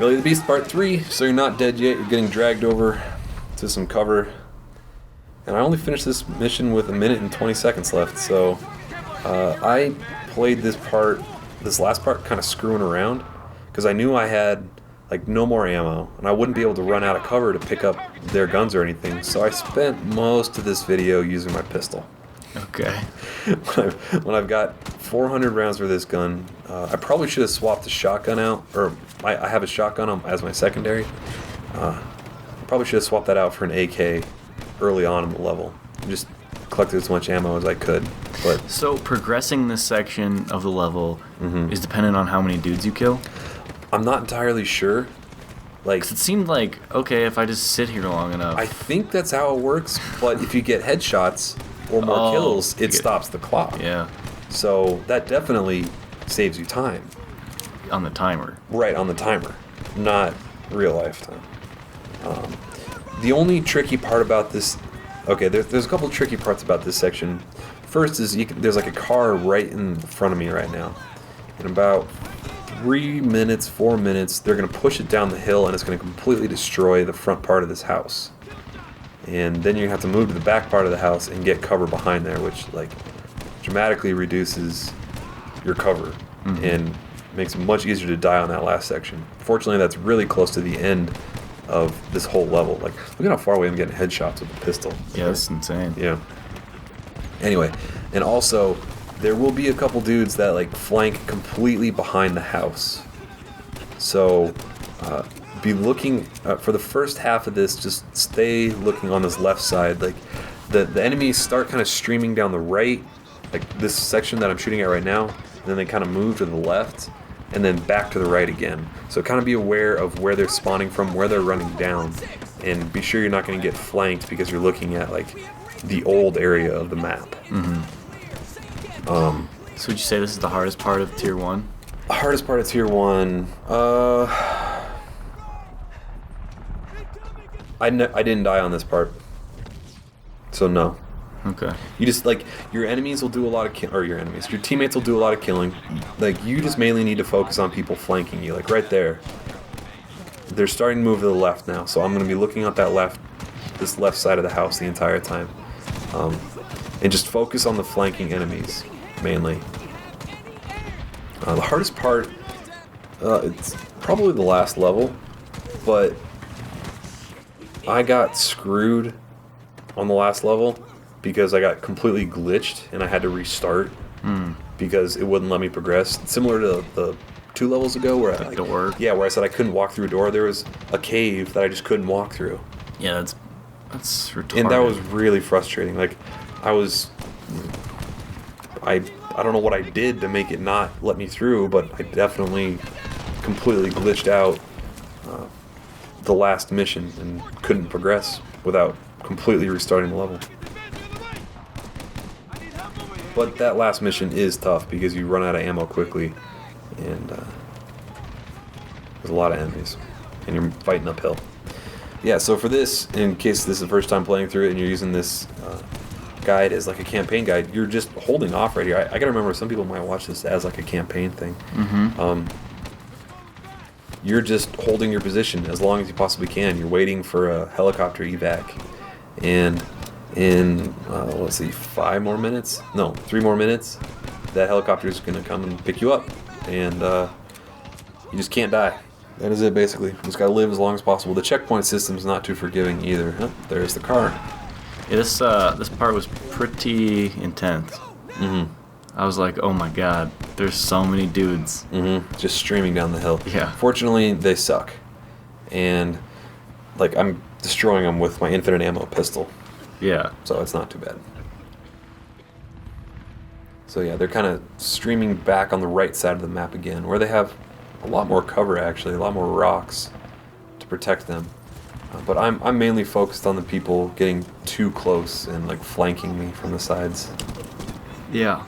Belly of the Beast Part 3, so you're not dead yet, you're getting dragged over to some cover. And I only finished this mission with 1 minute and 20 seconds left, so I played this last part kind of screwing around, because I knew I had like no more ammo, and I wouldn't be able to run out of cover to pick up their guns or anything, so I spent most of this video using my pistol. Okay. When I've got 400 rounds for this gun, I probably should have swapped the shotgun out, or I have a shotgun as my secondary. Probably should have swapped that out for an AK early on in the level. Just collected as much ammo as I could. But so progressing this section of the level is dependent on how many dudes you kill? I'm not entirely sure. Like, 'cause it seemed like, okay, if I just sit here long enough. I think that's how it works, but if you get headshots or more kills, it stops the clock. Yeah. So that definitely saves you time. On the timer. Right, on the timer. Not real life time. The only tricky part about this... Okay, there's a couple of tricky parts about this section. First is there's like a car right in front of me right now. In about 3 minutes, 4 minutes, they're going to push it down the hill and it's going to completely destroy the front part of this house. And then you have to move to the back part of the house and get cover behind there, which like dramatically reduces your cover and makes it much easier to die on that last section. Fortunately, that's really close to the end of this whole level. Like, look at how far away I'm getting headshots with the pistol. Yeah, that's insane. Yeah. Anyway, and also, there will be a couple dudes that like flank completely behind the house. So, be looking for the first half of this. Just stay looking on this left side. Like, the enemies start kind of streaming down the right, like this section that I'm shooting at right now. And then they kind of move to the left, and then back to the right again. So kind of be aware of where they're spawning from, where they're running down, and be sure you're not going to get flanked because you're looking at like the old area of the map. So would you say this is the hardest part of Tier 1? The hardest part of Tier 1... I didn't die on this part. So no. Okay. You just, like, your enemies will do a lot of your teammates will do a lot of killing. Like, you just mainly need to focus on people flanking you. Like, right there. They're starting to move to the left now, so I'm going to be looking at this left side of the house the entire time. And just focus on the flanking enemies, mainly. The hardest part, it's probably the last level, but I got screwed on the last level because I got completely glitched and I had to restart because it wouldn't let me progress. Similar to the 2 levels ago where where I said I couldn't walk through a door. There was a cave that I just couldn't walk through. Yeah, that's retarded. And that was really frustrating. Like, I don't know what I did to make it not let me through, but I definitely completely glitched out the last mission and couldn't progress without completely restarting the level. But that last mission is tough because you run out of ammo quickly, and there's a lot of enemies, and you're fighting uphill. Yeah, so for this, in case this is the first time playing through it and you're using this guide as like a campaign guide, you're just holding off right here. I gotta remember, some people might watch this as like a campaign thing. You're just holding your position as long as you possibly can. You're waiting for a helicopter evac, and in let's see, 5 more minutes? No, 3 more minutes. That helicopter is gonna come and pick you up, and you just can't die. That is it, basically. You just gotta live as long as possible. The checkpoint system's not too forgiving either. Oh, there's the car. Yeah, this part was pretty intense. I was like, oh my god, there's so many dudes. Just streaming down the hill. Yeah. Fortunately, they suck. And, like, I'm destroying them with my infinite ammo pistol. Yeah. So it's not too bad. So yeah, they're kind of streaming back on the right side of the map again, where they have a lot more cover, actually, a lot more rocks to protect them. But I'm mainly focused on the people getting too close and like flanking me from the sides. Yeah.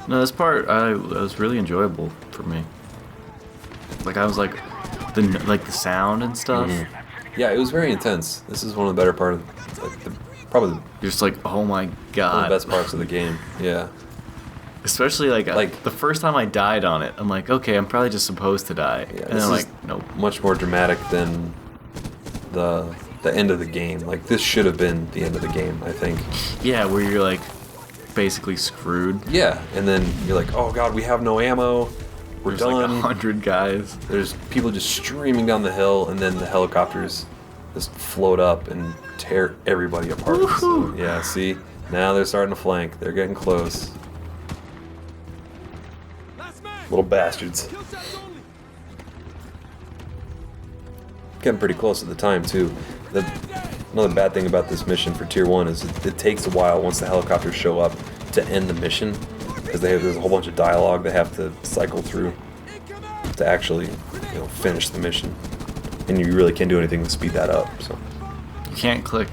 No, this part was really enjoyable for me. Like, I was like the sound and stuff. Yeah, it was very intense. This is one of the better parts, like probably just like, oh my god, one of the best parts of the game. Yeah. Especially like the first time I died on it, I'm like, okay, I'm probably just supposed to die, Yeah, and then I'm like, nope. Much more dramatic than the end of the game. Like this should have been the end of the game, I think. Yeah, where you're like basically screwed. Yeah, and then you're like, oh god, we have no ammo. We're There's done. like 100 guys. There's people just streaming down the hill, and then the helicopters just float up and tear everybody apart. So, yeah, see? Now they're starting to flank. They're getting close. Little bastards. Getting pretty close at the time, too. Another bad thing about this mission for Tier 1 is it takes a while once the helicopters show up to end the mission, because there's a whole bunch of dialogue they have to cycle through to actually finish the mission. And you really can't do anything to speed that up. So You can't click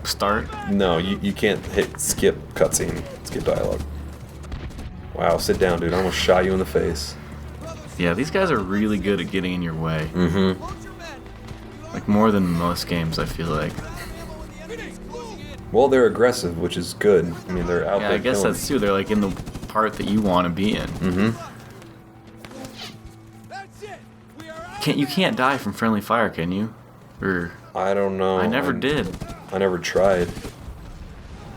start. no, you can't hit skip cutscene, skip dialogue. Wow, sit down, dude. I almost shot you in the face. Yeah, these guys are really good at getting in your way. Mm-hmm. Like more than most games, I feel like. Well, they're aggressive, which is good. I mean, they're out Yeah, there I guess killing. that's true. They're like in the part that you want to be in. Mm-hmm. You can't die from friendly fire, can you? Or I don't know. I never did. I never tried.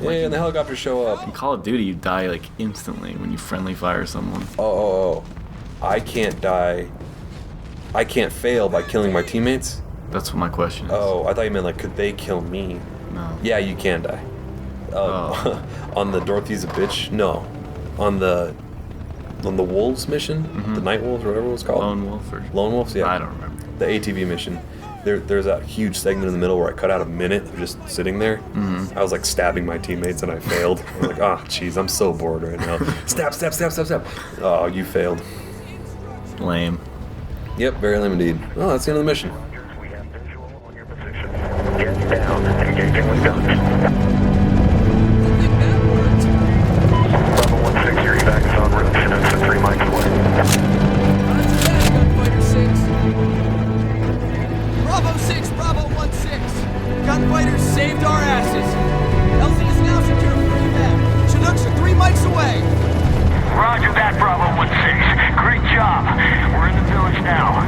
Yeah, and the helicopters show up. In Call of Duty, you die like instantly when you friendly fire someone. Oh. I can't die. I can't fail by killing my teammates? That's what my question is. Oh, I thought you meant like, could they kill me? No. Yeah, you can die. Oh. On the Dorothy's a bitch? No. On the Wolves mission? The Night Wolves, or whatever it was called? Lone Wolf or... Lone Wolves, yeah. I don't remember. The ATV mission. There's that huge segment in the middle where I cut out a minute of just sitting there. I was like stabbing my teammates and I failed. I was like, oh, jeez, I'm so bored right now. Stab. Oh, you failed. Lame. Yep, very lame indeed. Oh, that's the end of the mission. We have visual on your position. Get down. Engaging with guns. Bravo 1-6, your evac is en route. Chinooks are 3 miles away. Gunfighter 6. Bravo 6, Bravo 1-6. Gunfighters saved our asses. LZ is now secure for evac. Chinooks are 3 mics away. Roger that, Bravo 1-6. Great job. We're in the village now.